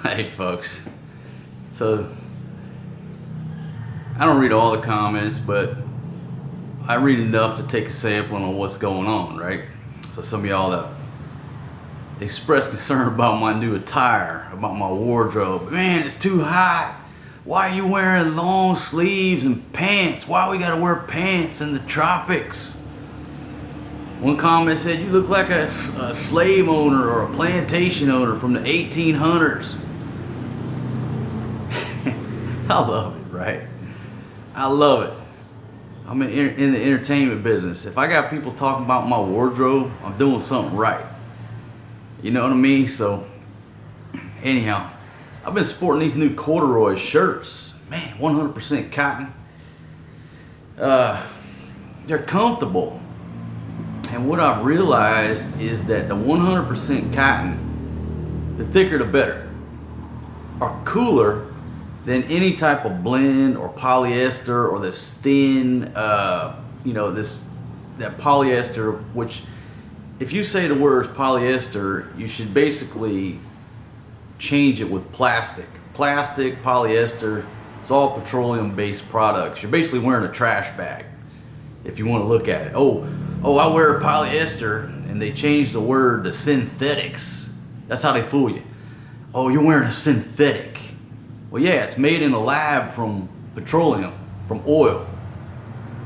Hey folks, so I don't read all the comments, but I read enough to take a sampling on what's going on, right? So some of y'all that express concern about my new attire, about my wardrobe. Man, it's too hot. Why are you wearing long sleeves and pants? Why we gotta wear pants in the tropics? One comment said, you look like a slave owner or a plantation owner from the 1800s. I love it, right? I love it. I'm in the entertainment business. If I got people talking about my wardrobe, I'm doing something right. You know what I mean? So, anyhow, I've been sporting these new corduroy shirts. Man, 100% cotton. They're comfortable. And what I've realized is that the 100% cotton, the thicker the better, are cooler than any type of blend or polyester or this thin, that polyester, which if you say the words polyester, you should basically change it with plastic. Plastic, polyester, it's all petroleum-based products. You're basically wearing a trash bag if you want to look at it. Oh, I wear polyester, and they change the word to synthetics. That's how they fool you. Oh, you're wearing a synthetic. Well, yeah, it's made in a lab from petroleum, from oil,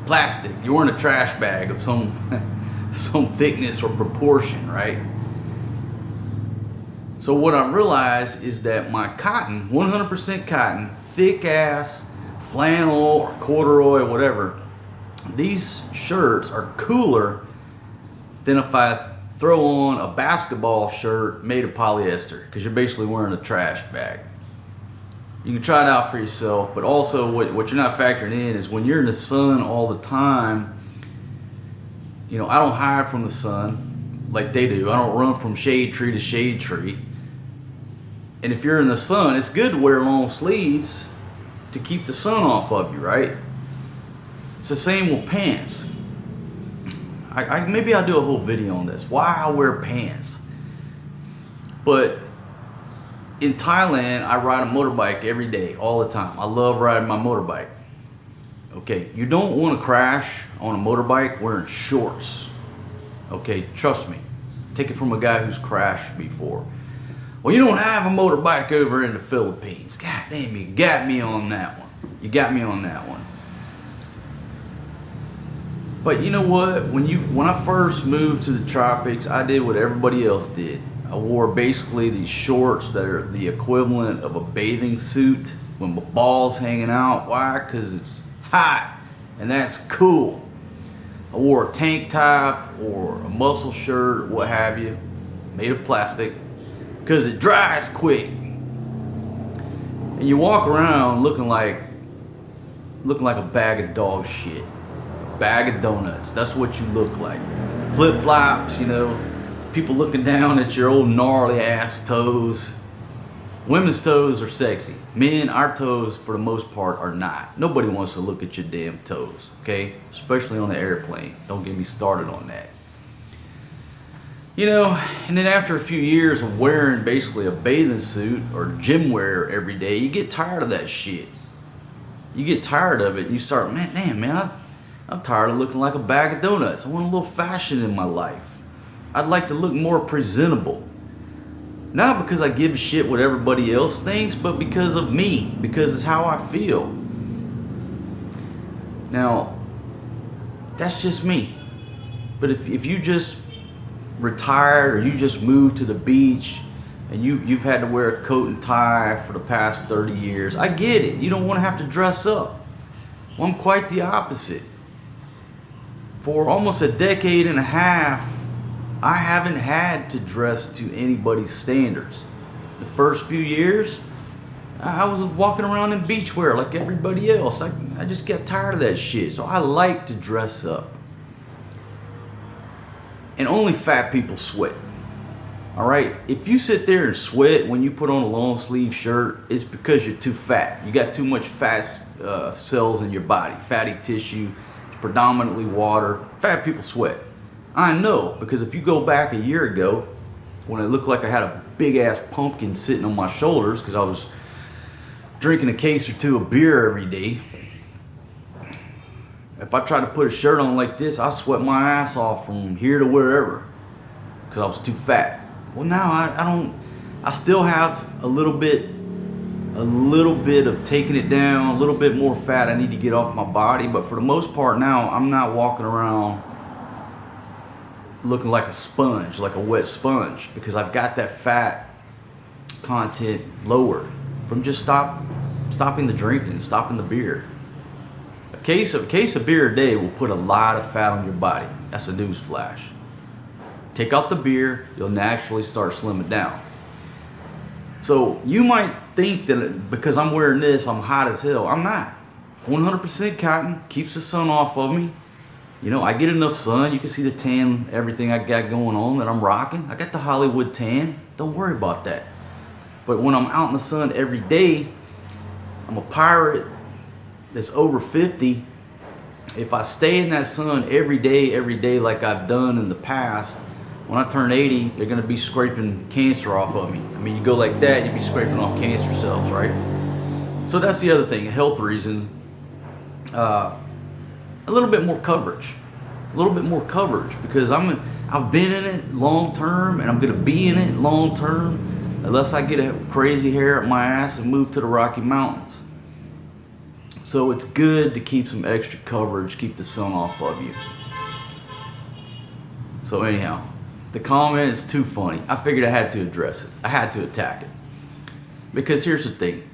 plastic. You're wearing a trash bag of some thickness or proportion, right? So what I realized is that my cotton, 100% cotton, thick ass flannel or corduroy, whatever, these shirts are cooler than if I throw on a basketball shirt made of polyester, because you're basically wearing a trash bag. You can try it out for yourself, but also what you're not factoring in is when you're in the sun all the time. I don't hide from the sun like they do. I don't run from shade tree to shade tree. And if you're in the sun, it's good to wear long sleeves to keep the sun off of you, right? It's the same with pants. Maybe I'll do a whole video on this, why I wear pants. But in Thailand, I ride a motorbike every day, all the time. I love riding my motorbike. Okay, you don't want to crash on a motorbike wearing shorts. Okay, trust me. Take it from a guy who's crashed before. Well, you don't have a motorbike over in the Philippines. God damn, you got me on that one. You got me on that one. But you know what? When I first moved to the tropics, I did what everybody else did. I wore basically these shorts that are the equivalent of a bathing suit with my balls hanging out. Why? Because it's hot and that's cool. I wore a tank top or a muscle shirt or what have you, made of plastic, because it dries quick. And you walk around looking like a bag of dog shit. Bag of donuts. That's what you look like. Flip-flops, people looking down at your old gnarly ass toes. Women's toes are sexy. Men, our toes for the most part are not. Nobody wants to look at your damn toes, okay? Especially on the airplane. Don't get me started on that. And then after a few years of wearing basically a bathing suit or gym wear every day, you get tired of that shit. You get tired of it and you start, man, I'm tired of looking like a bag of donuts. I want a little fashion in my life. I'd like to look more presentable. Not because I give a shit what everybody else thinks, but because of me, because it's how I feel. Now, that's just me. But if you just retired or you just moved to the beach and you've had to wear a coat and tie for the past 30 years, I get it. You don't want to have to dress up. Well, I'm quite the opposite. For almost a decade and a half, I haven't had to dress to anybody's standards. The first few years, I was walking around in beach wear like everybody else. I just got tired of that shit. So I like to dress up. And only fat people sweat. Alright? If you sit there and sweat when you put on a long sleeve shirt, it's because you're too fat. You got too much fat cells in your body. Fatty tissue, predominantly water. Fat people sweat. I know, because if you go back a year ago when it looked like I had a big ass pumpkin sitting on my shoulders because I was drinking a case or two of beer every day. If I tried to put a shirt on like this, I sweat my ass off from here to wherever because I was too fat. Well, now I still have a little bit of taking it down, a little bit more fat I need to get off my body, but for the most part now, I'm not walking around looking like a sponge, like a wet sponge, because I've got that fat content lowered from just stopping the drinking, stopping the beer. A case of beer a day will put a lot of fat on your body. That's a news flash. Take out the beer, you'll naturally start slimming down. So you might think that because I'm wearing this, I'm hot as hell. I'm not. 100% cotton, keeps the sun off of me. You know, I get enough sun. You can see the tan, everything I got going on that I'm rocking. I got the Hollywood tan. Don't worry about that. But when I'm out in the sun every day, I'm a pirate that's over 50. If I stay in that sun every day like I've done in the past, when I turn 80, they're gonna be scraping cancer off of me. I mean, you go like that, you'd be scraping off cancer cells, right? So that's the other thing, a health reason. A little bit more coverage. Because I've been in it long term and I'm gonna be in it long term unless I get a crazy hair up my ass and move to the Rocky Mountains. So it's good to keep some extra coverage, keep the sun off of you. So anyhow, the comment is too funny. I figured I had to address it. I had to attack it. Because here's the thing.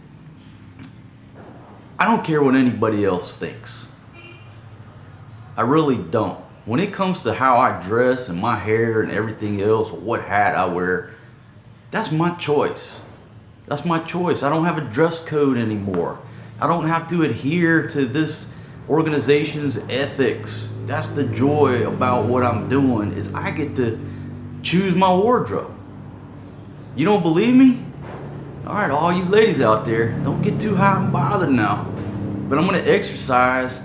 I don't care what anybody else thinks. I really don't. When it comes to how I dress and my hair and everything else, or what hat I wear, that's my choice. That's my choice. I don't have a dress code anymore. I don't have to adhere to this organization's ethics. That's the joy about what I'm doing, is I get to choose my wardrobe. You don't believe me? All right, all you ladies out there, don't get too hot and bothered now. But I'm gonna exercise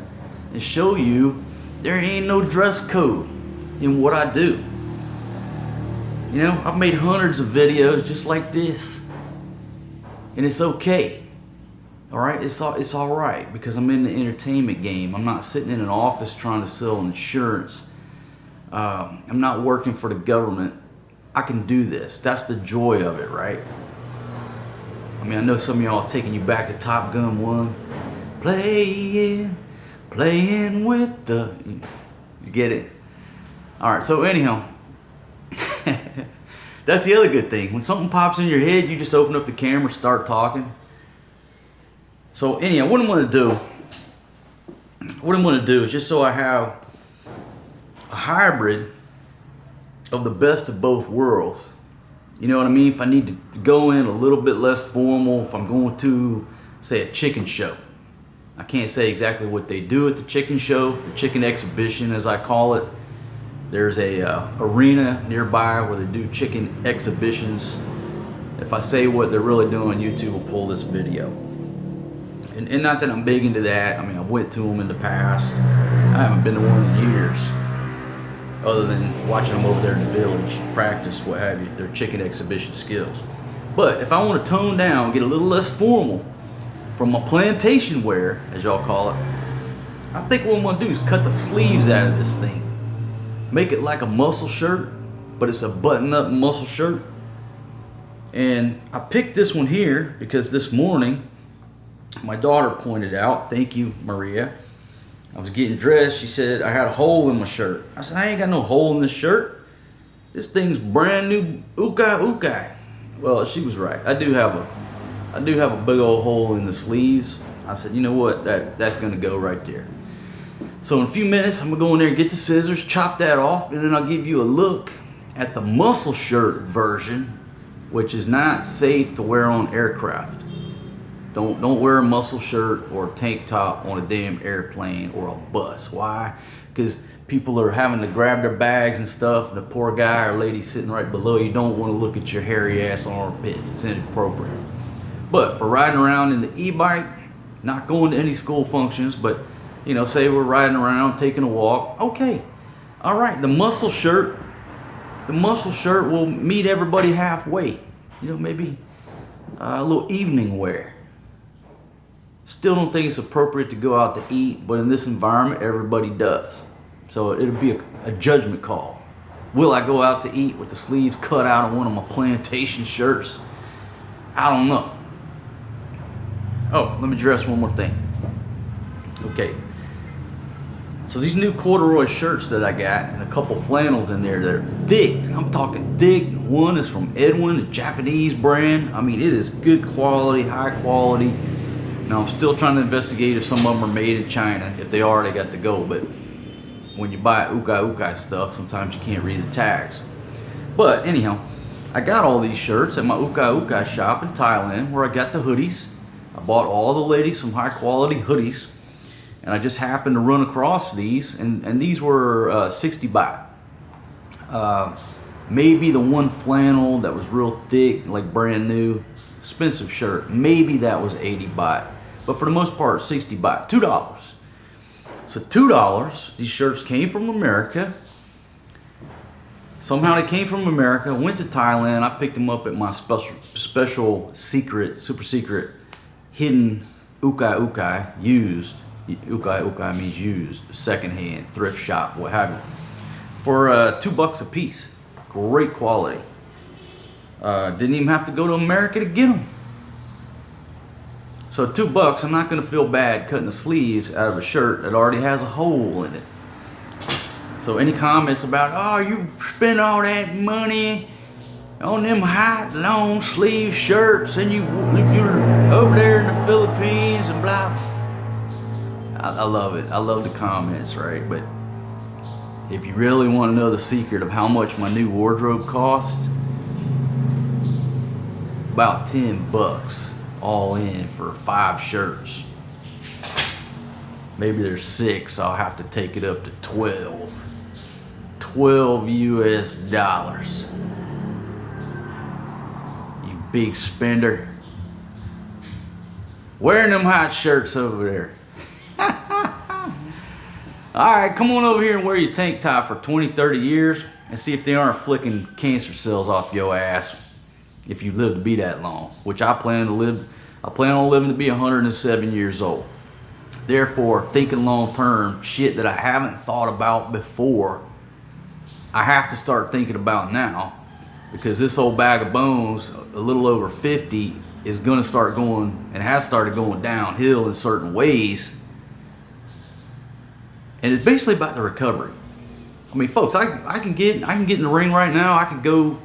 and show you there ain't no dress code in what I do. You know, I've made hundreds of videos just like this, and it's okay. All right, it's all right because I'm in the entertainment game. I'm not sitting in an office trying to sell insurance. I'm not working for the government. I can do this. That's the joy of it, right? I mean, I know some of y'all is taking you back to Top Gun 1. Playing with the... You get it? All right, so anyhow, that's the other good thing. When something pops in your head, you just open up the camera, start talking. So anyhow, what I'm going to do is just so I have a hybrid of the best of both worlds. You know what I mean? If I need to go in a little bit less formal, if I'm going to, say, a chicken show. I can't say exactly what they do at the chicken show, the chicken exhibition as I call it. There's a arena nearby where they do chicken exhibitions. If I say what they're really doing, YouTube will pull this video. And not that I'm big into that. I mean, I went to them in the past. I haven't been to one in years, other than watching them over there in the village, practice, what have you, their chicken exhibition skills. But if I want to tone down, get a little less formal from my plantation wear, as y'all call it, I think what I'm going to do is cut the sleeves out of this thing. Make it like a muscle shirt, but it's a button-up muscle shirt. And I picked this one here because this morning, my daughter pointed out, thank you, Maria, I was getting dressed. She said I had a hole in my shirt. I said, I ain't got no hole in this shirt. This thing's brand new, ukai. Well, she was right. I do have a big old hole in the sleeves. I said, you know what? That's gonna go right there. So in a few minutes, I'm gonna go in there and get the scissors, chop that off, and then I'll give you a look at the muscle shirt version, which is not safe to wear on aircraft. Don't wear a muscle shirt or a tank top on a damn airplane or a bus. Why? Because people are having to grab their bags and stuff, and the poor guy or lady sitting right below you don't want to look at your hairy ass armpits. It's inappropriate. But for riding around in the e-bike, not going to any school functions, but you know, say we're riding around, taking a walk, okay. All right, the muscle shirt will meet everybody halfway. You know, maybe a little evening wear. Still don't think it's appropriate to go out to eat, but in this environment, everybody does. So it'll be a judgment call. Will I go out to eat with the sleeves cut out on one of my plantation shirts? I don't know. Oh, let me address one more thing. Okay. So these new corduroy shirts that I got, and a couple flannels in there that are thick. I'm talking thick. One is from Edwin, a Japanese brand. I mean, it is good quality, high quality. Now I'm still trying to investigate if some of them are made in China. If they are, they got to go. But when you buy ukai stuff, sometimes you can't read the tags. But anyhow, I got all these shirts at my ukai shop in Thailand, where I got the hoodies. I bought all the ladies some high quality hoodies. And I just happened to run across these, and these were 60 baht. Maybe the one flannel that was real thick, like brand new, expensive shirt, maybe that was 80 baht. But for the most part, 60 baht, $2. So $2, these shirts came from America. Somehow they came from America, went to Thailand. I picked them up at my special secret, super secret, hidden ukai used. Ukai means used, secondhand, thrift shop, what have you, for $2 a piece. Great quality. Didn't even have to go to America to get them. So $2, I'm not going to feel bad cutting the sleeves out of a shirt that already has a hole in it. So any comments about, oh, you spend all that money on them high long sleeve shirts and you're over there in the Philippines and blah. I love it. I love the comments, right? But if you really want to know the secret of how much my new wardrobe cost, about $10 all in for 5 shirts. Maybe there's 6. I'll have to take it up to 12. 12 US dollars. You big spender. Wearing them hot shirts over there. Alright, come on over here and wear your tank top for 20, 30 years and see if they aren't flicking cancer cells off your ass if you live to be that long, which I plan on living to be 107 years old. Therefore, thinking long term, shit that I haven't thought about before, I have to start thinking about now, because this old bag of bones, a little over 50, is going to start going, and has started going downhill in certain ways. And it's basically about the recovery. I mean, folks, I can get in the ring right now. I could go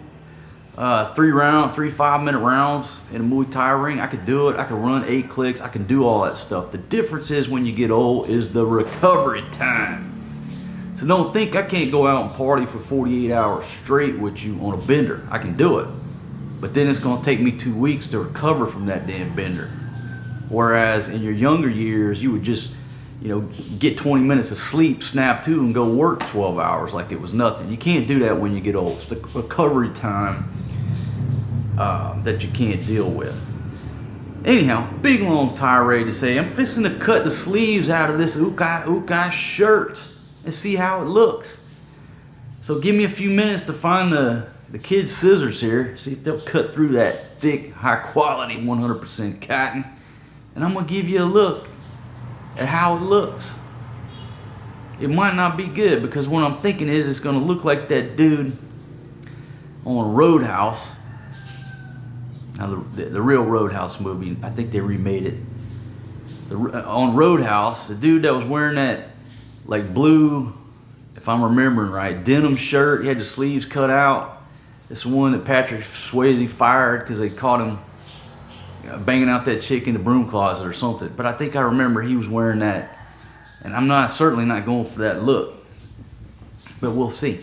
3 5-minute rounds in a Muay Thai ring. I could do it. I could run 8 clicks. I can do all that stuff. The difference is when you get old is the recovery time. So don't think I can't go out and party for 48 hours straight with you on a bender. I can do it. But then it's going to take me 2 weeks to recover from that damn bender. Whereas in your younger years, you would just, get 20 minutes of sleep, snap to, and go work 12 hours like it was nothing. You can't do that when you get old. It's the recovery time that you can't deal with. Anyhow, big long tirade to say, I'm fixing to cut the sleeves out of this ukai shirt and see how it looks. So give me a few minutes to find the kids' scissors here, see if they'll cut through that thick, high quality 100% cotton. And I'm going to give you a look at how it looks. It might not be good, because what I'm thinking is it's going to look like that dude on Roadhouse. Now the real Roadhouse movie, I think they remade it. On Roadhouse, the dude that was wearing that like blue, if I'm remembering right, denim shirt, he had the sleeves cut out. It's the one that Patrick Swayze fired because they caught him banging out that chick in the broom closet or something. But I think I remember he was wearing that, and I'm certainly not going for that look. But we'll see.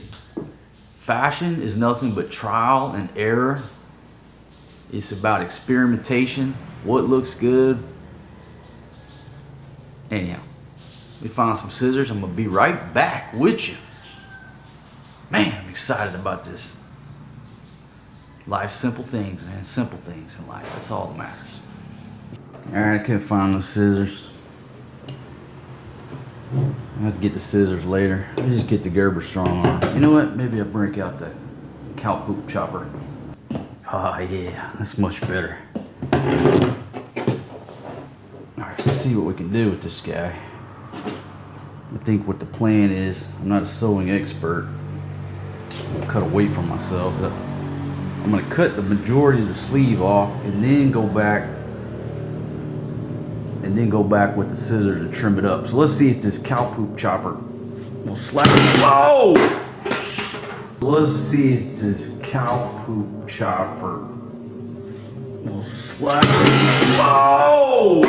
Fashion is nothing but trial and error. It's about experimentation. What looks good. Anyhow, we found some scissors. I'm gonna be right back with you. Man, I'm excited about this. Life's simple things, man. Simple things in life. That's all that matters. Alright, I couldn't find those scissors. I'll have to get the scissors later. I'll just get the Gerber strong arm. You know what? Maybe I'll break out the cow poop chopper. Oh yeah, that's much better. Alright, let's see what we can do with this guy. I think what the plan is, I'm not a sewing expert. I'll cut away from myself. I'm going to cut the majority of the sleeve off and then go back with the scissors to trim it up. So let's see if this cow poop chopper will slap it. Whoa! Let's see if this cow poop chopper will slap it. Whoa!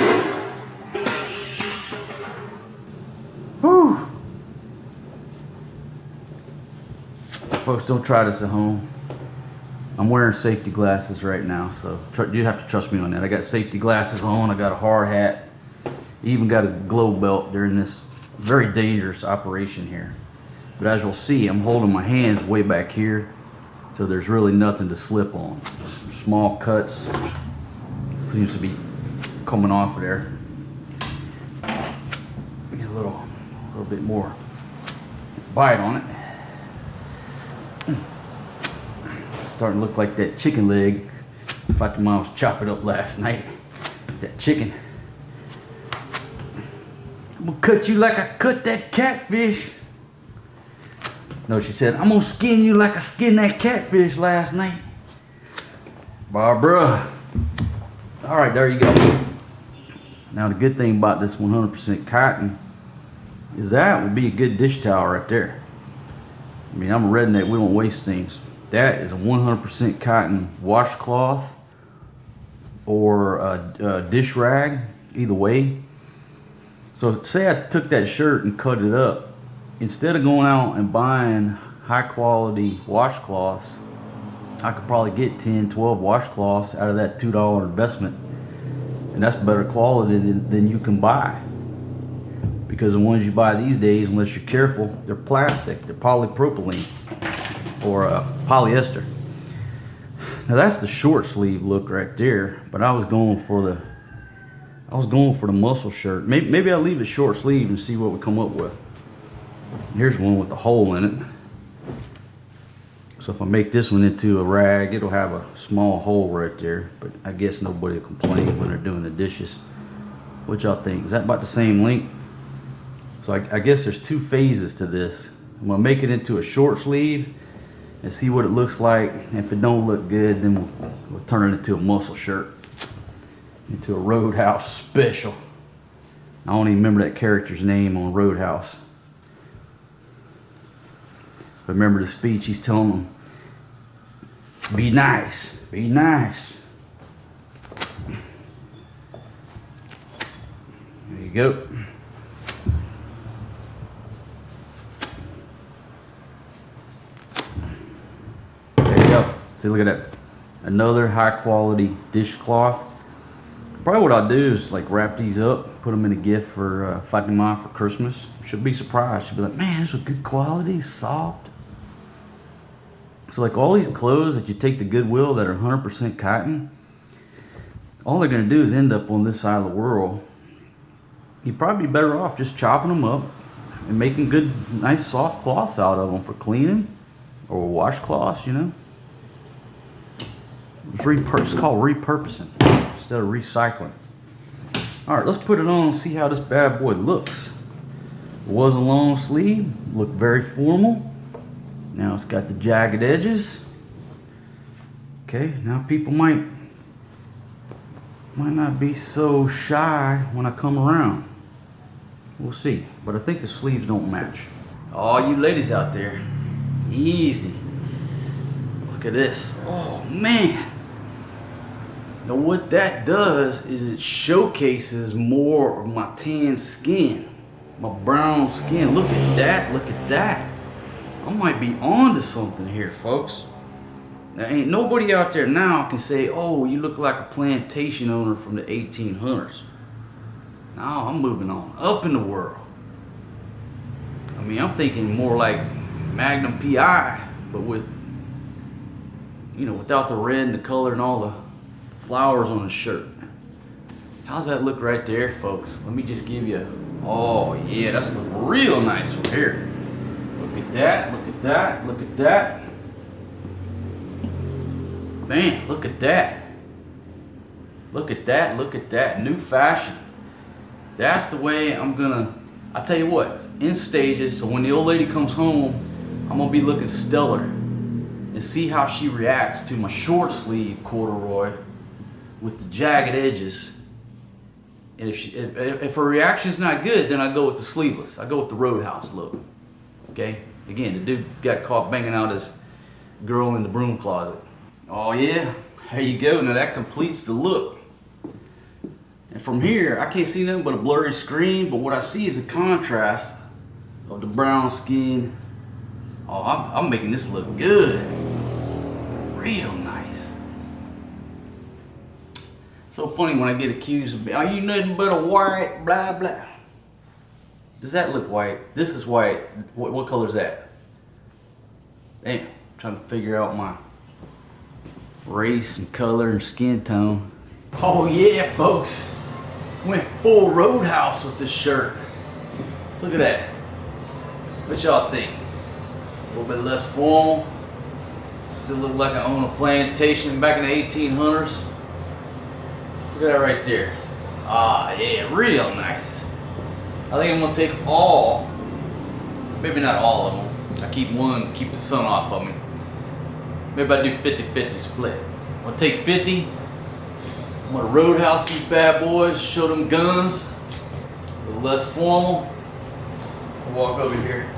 Whew. Folks, don't try this at home. I'm wearing safety glasses right now, so you have to trust me on that. I got safety glasses on, I got a hard hat, even got a glow belt during this very dangerous operation here. But as you'll see, I'm holding my hands way back here, so there's really nothing to slip on. Just some small cuts. Seems to be coming off of there. Get a little bit more bite on it. Starting to look like that chicken leg Fatima was chopping up last night. That chicken. I'm gonna cut you like I cut that catfish. No, she said, I'm gonna skin you like I skinned that catfish last night. Barbara. All right, there you go. Now the good thing about this 100% cotton is that would be a good dish towel right there. I mean, I'm a redneck, we don't waste things. That is a 100% cotton washcloth or a dish rag, either way. So say I took that shirt and cut it up. Instead of going out and buying high quality washcloths, I could probably get 10, 12 washcloths out of that $2 investment. And that's better quality than you can buy. Because the ones you buy these days, unless you're careful, they're plastic, they're polypropylene or polyester. Now that's the short sleeve look right there, but I was going for the muscle shirt. Maybe I'll leave it short sleeve and see what we come up with. Here's one with a hole in it. So if I make this one into a rag, it'll have a small hole right there, but I guess nobody will complain when they're doing the dishes. What y'all think? Is that about the same length? So I guess there's two phases to this. I'm gonna make it into a short sleeve and see what it looks like. If it don't look good, then we'll turn it into a muscle shirt, into a Roadhouse special. I don't even remember that character's name on Roadhouse. But remember the speech he's telling them, be nice, be nice. There you go. See, look at that. Another high quality dishcloth. Probably what I'll do is like wrap these up, put them in a gift for Fatima for Christmas. She'll be surprised. She'll be like, man, this is good quality, soft. So like all these clothes that you take to Goodwill that are 100% cotton, all they're gonna do is end up on this side of the world. You'd probably be better off just chopping them up and making good, nice soft cloths out of them for cleaning or washcloths, you know. It's called repurposing instead of recycling. All right, let's put it on and see how this bad boy looks. It was a long sleeve, looked very formal. Now it's got the jagged edges. Okay, now people might not be so shy when I come around. We'll see, but I think the sleeves don't match. All you ladies out there, easy. Look at this. Oh man. Now what that does is it showcases more of my tan skin, my brown skin. Look at that, look at that. I might be on to something here, folks. There ain't nobody out there now can say, oh, you look like a plantation owner from the 1800s. Now I'm moving on up in the world. I mean, I'm thinking more like Magnum PI, but with, you know, without the red and the color and all the flowers on the shirt. How's that look right there, folks? Let me just give you, oh yeah, that's looking real nice from here. Look at that, look at that, look at that. Man, look at that. Look at that, look at that. New fashion. That's the way I'm gonna, I tell you what, in stages, so when the old lady comes home, I'm gonna be looking stellar and see how she reacts to my short sleeve corduroy with the jagged edges. And if her reaction's not good, then I go with the sleeveless. I go with the Roadhouse look. Okay? Again, the dude got caught banging out his girl in the broom closet. Oh yeah, there you go. Now that completes the look. And from here, I can't see nothing but a blurry screen, but what I see is a contrast of the brown skin. Oh, I'm making this look good. Real nice. So funny when I get accused of, are you nothing but a white, blah, blah. Does that look white? This is white. What color is that? Damn, I'm trying to figure out my race and color and skin tone. Oh yeah, folks. Went full Roadhouse with this shirt. Look at that. What y'all think? A little bit less formal. Still look like I own a plantation back in the 1800s. Look at that right there. Ah, yeah, real nice. I think I'm gonna take all, maybe not all of them. I keep one, keep the sun off of me. Maybe I do 50-50 split. I'm gonna take 50. I'm gonna Roadhouse these bad boys, show them guns. A little less formal. I'll walk over here.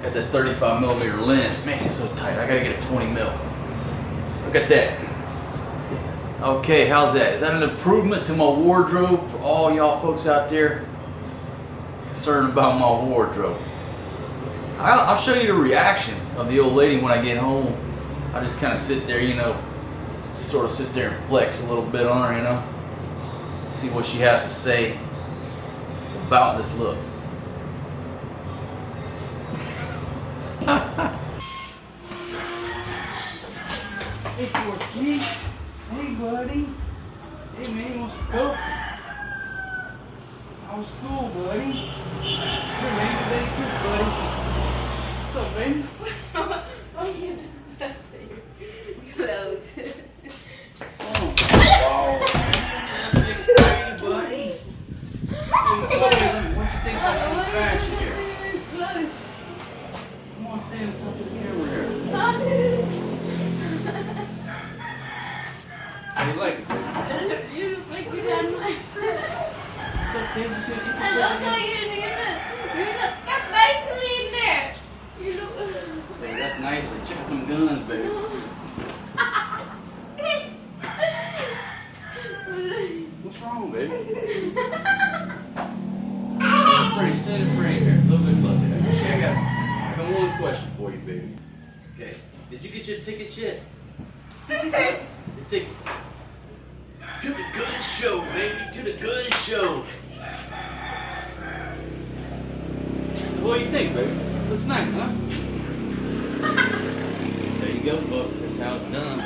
Got that 35mm lens. Man, it's so tight. I gotta get a 20mm. Look at that. Okay, how's that? Is that an improvement to my wardrobe for all y'all folks out there concerned about my wardrobe? I'll show you the reaction of the old lady when I get home. I just kind of sit there, you know, just sort of sit there and flex a little bit on her, you know, see what she has to say about this look. Hey, 14. Hey, buddy. Hey, man, you want some coke? How's school, buddy? Here, man, good day, kiss, buddy. What's up, baby? Oh, you have clothes. Oh, hey, buddy. What you think about the fashion here? Clothes. Come on, stand and talk to the camera here. How you like it, baby? You look like you're on my It's okay, you can eat and also you're nicely in there. You look. Baby, that's nice. Check out them guns, baby. What's wrong, baby? Stand in frame here. A little bit closer. Okay, I got one question for you, baby. Okay. Did you get your tickets yet? The tickets. To the gun show, baby. To the gun show. So what do you think, baby? Looks nice, huh? There you go, folks. That's how it's done.